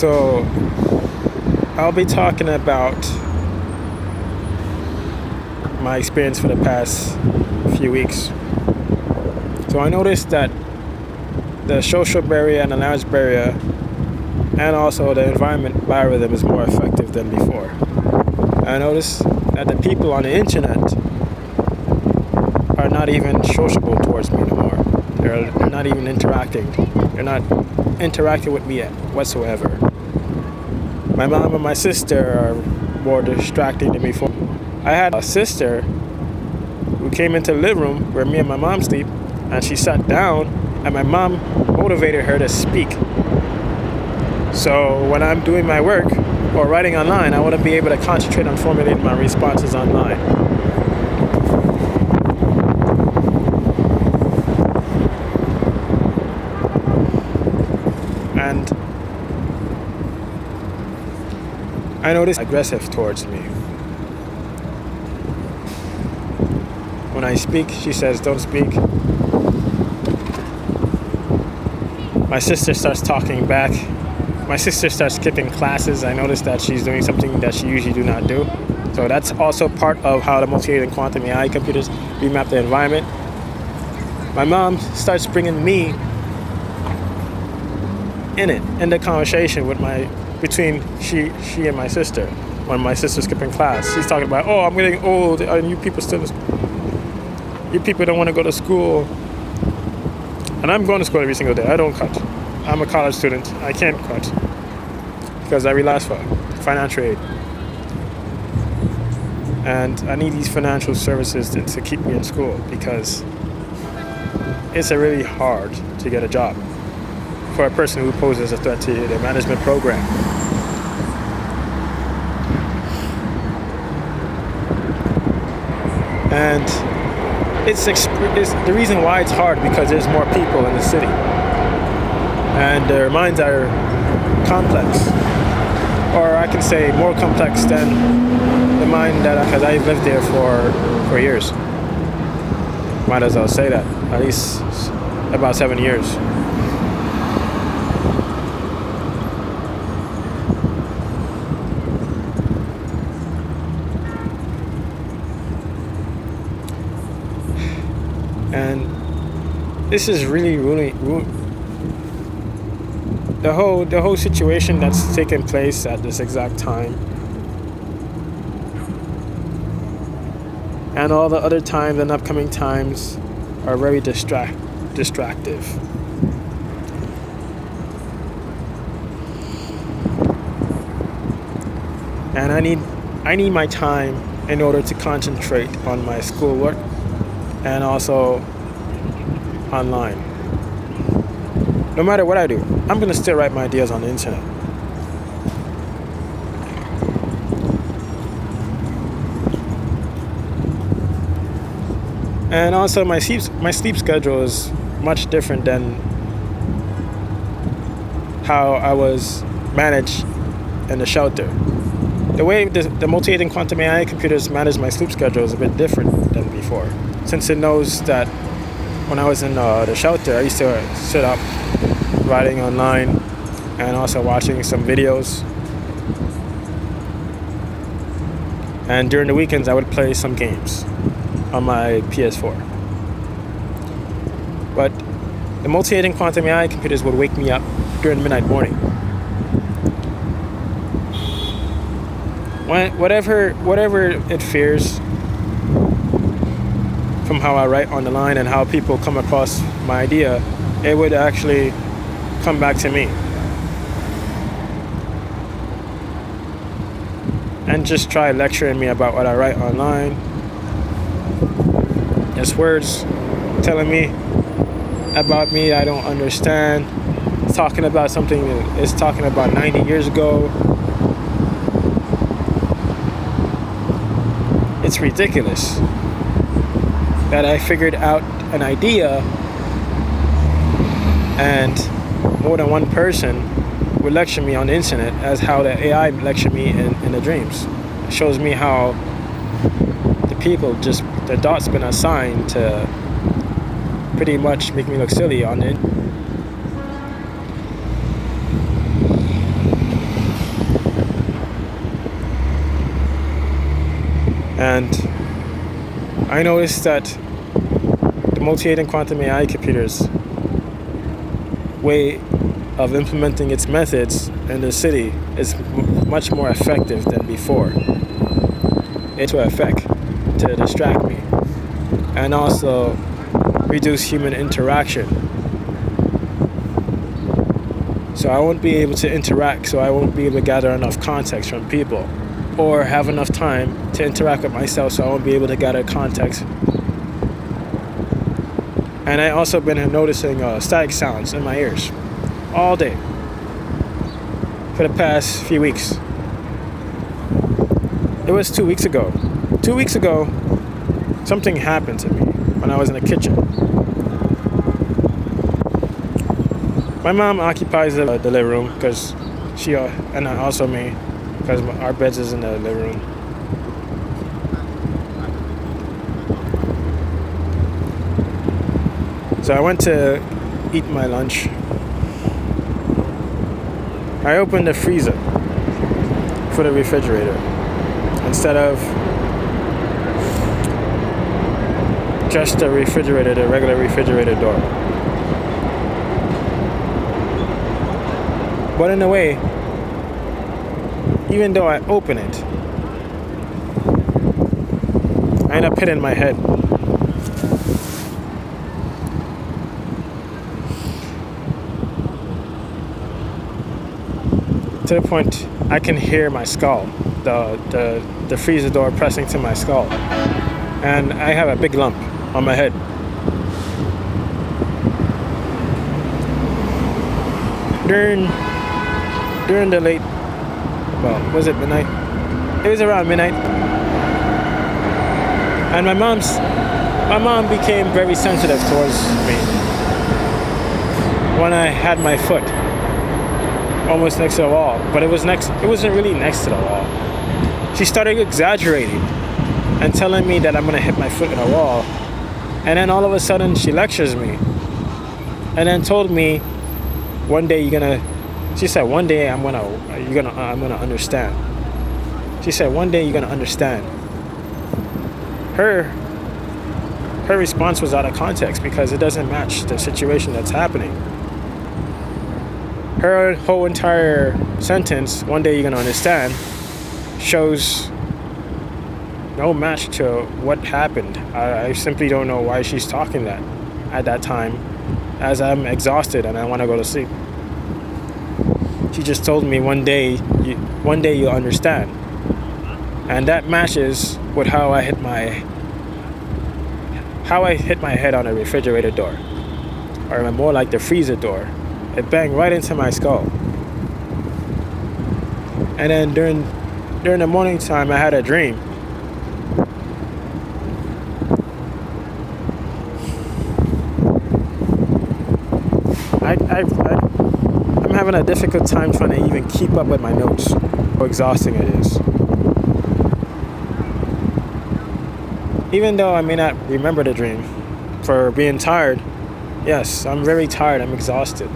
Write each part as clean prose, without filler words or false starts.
So I'll be talking about my experience for the past few weeks. So I noticed that the social barrier and the language barrier and also the environment biorhythm is more effective than before. I noticed that the people on the internet are not even sociable towards me no more. They're not even interacting. They're not interacting with me whatsoever. My mom and my sister are more distracting than before. I had a sister who came into the living room where me and my mom sleep, and she sat down, and my mom motivated her to speak. So when I'm doing my work or writing online, I want to be able to concentrate on formulating my responses online. And I noticed aggressive towards me. When I speak, she says, "Don't speak." My sister starts talking back. My sister starts skipping classes. I noticed that she's doing something that she usually do not do. So that's also part of how the multi-agent quantum AI computers remap the environment. My mom starts bringing me in the conversation between she and my sister. When my sister's skipping class, she's talking about, "Oh, I'm getting old, and you people don't want to go to school." And I'm going to school every single day. I don't cut. I'm a college student. I can't cut because I rely for financial aid. And I need these financial services to keep me in school because it's really hard to get a job for a person who poses a threat to the management program. And it's the reason why it's hard because there's more people in the city. And their minds are complex. Or I can say more complex than the mind because I've lived there for years. Might as well say that. At least about 7 years. And this is really the whole situation that's taking place at this exact time, and all the other times and upcoming times are very distractive. And I need my time in order to concentrate on my schoolwork and also online. No matter what I do, I'm going to still write my ideas on the internet. And also my sleep schedule is much different than how I was managed in the shelter. The way the multi-agent quantum AI computers manage my sleep schedule is a bit different than before. Since it knows that when I was in the shelter, I used to sit up writing online and also watching some videos. And during the weekends, I would play some games on my PS4. But the multi-agent quantum AI computers would wake me up during the midnight morning. Whatever it fears from how I write on the line and how people come across my idea, it would actually come back to me and just try lecturing me about what I write online. There's words telling me about me I don't understand. It's talking about something it's talking about 90 years ago. It's ridiculous that I figured out an idea and more than one person would lecture me on the internet as how the AI lectured me in the dreams. It shows me how the people the dots been assigned to pretty much make me look silly on it. And I noticed that the multi-agent quantum AI computers way of implementing its methods in the city is much more effective than before. It will affect to distract me and also reduce human interaction. So I won't be able to interact, so I won't be able to gather enough context from people or have enough time to interact with myself, so I won't be able to gather context. And I also been noticing static sounds in my ears all day for the past few weeks. It was 2 weeks ago. 2 weeks ago, something happened to me when I was in the kitchen. My mom occupies the living room because she and also me, because our beds is in the living room. So I went to eat my lunch. I opened the freezer for the refrigerator instead of just the refrigerator, the regular refrigerator door. But in a way, even though I open it, I end up hitting my head. To the point I can hear my skull, the freezer door pressing to my skull, and I have a big lump on my head. During the late, well, was it midnight? It was around midnight, and my mom became very sensitive towards me when I had my foot almost next to the wall, but it wasn't really next to the wall. She started exaggerating and telling me that I'm gonna hit my foot in a wall, and then all of a sudden she lectures me and then told me one day she said one day I'm gonna understand. She said one day you're gonna understand. Her response was out of context because it doesn't match the situation that's happening. Her whole entire sentence, one day you're gonna understand, shows no match to what happened. I simply don't know why she's talking that at that time, as I'm exhausted and I want to go to sleep. She just told me one day you'll understand, and that matches with how I hit my head on a refrigerator door, or more like the freezer door. It banged right into my skull. And then during the morning time, I had a dream. I'm having a difficult time trying to even keep up with my notes. How exhausting it is. Even though I may not remember the dream for being tired, yes, I'm very tired. I'm exhausted.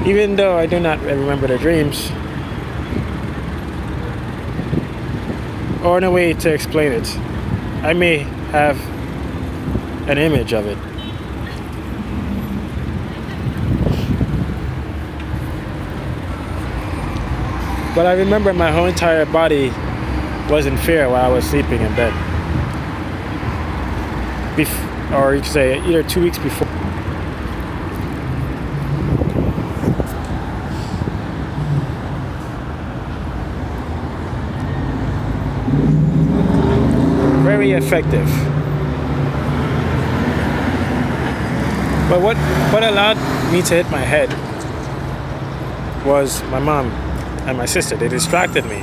Even though I do not remember the dreams, or in a way to explain it, I may have an image of it. But I remember my whole entire body was in fear while I was sleeping in bed. Or you could say either 2 weeks before. Very effective. But what allowed me to hit my head was my mom and my sister. They distracted me.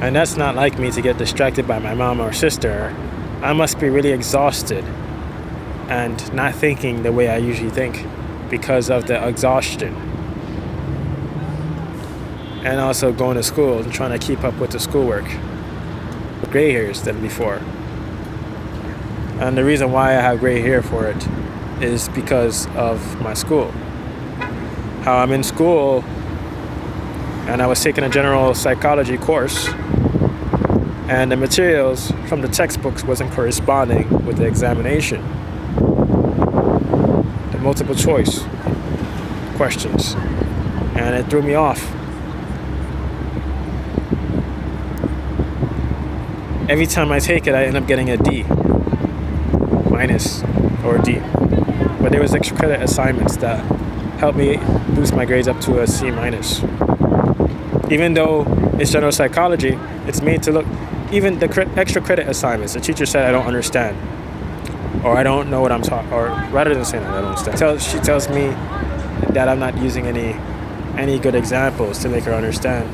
And that's not like me to get distracted by my mom or sister. I must be really exhausted and not thinking the way I usually think because of the exhaustion. And also going to school and trying to keep up with the schoolwork. Gray hairs than before. And the reason why I have gray hair for it is because of my school. How I'm in school and I was taking a general psychology course, and the materials from the textbooks wasn't corresponding with the examination. The multiple choice questions. And it threw me off. Every time I take it, I end up getting a D minus or D. But there was extra credit assignments that helped me boost my grades up to a C minus. Even though it's general psychology, it's made to look, even the extra credit assignments, the teacher said I don't understand, or I don't know what I'm talking, or rather than saying I don't understand, she tells me that I'm not using any good examples to make her understand.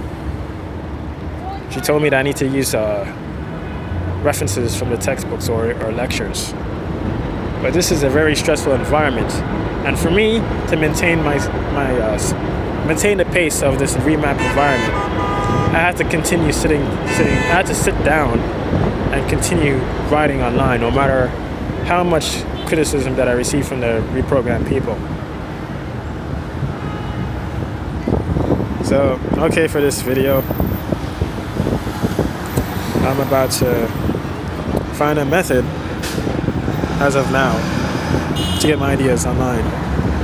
She told me that I need to use references from the textbooks or lectures. But this is a very stressful environment, and for me to maintain maintain the pace of this remap environment, I have to continue sitting. I have to sit down and continue writing online, no matter how much criticism that I receive from the reprogrammed people. So, okay, for this video, I'm about to find a method, as of now, to get my ideas online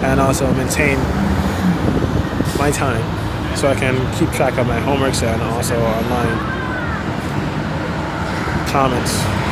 and also maintain my time so I can keep track of my homeworks and also online comments.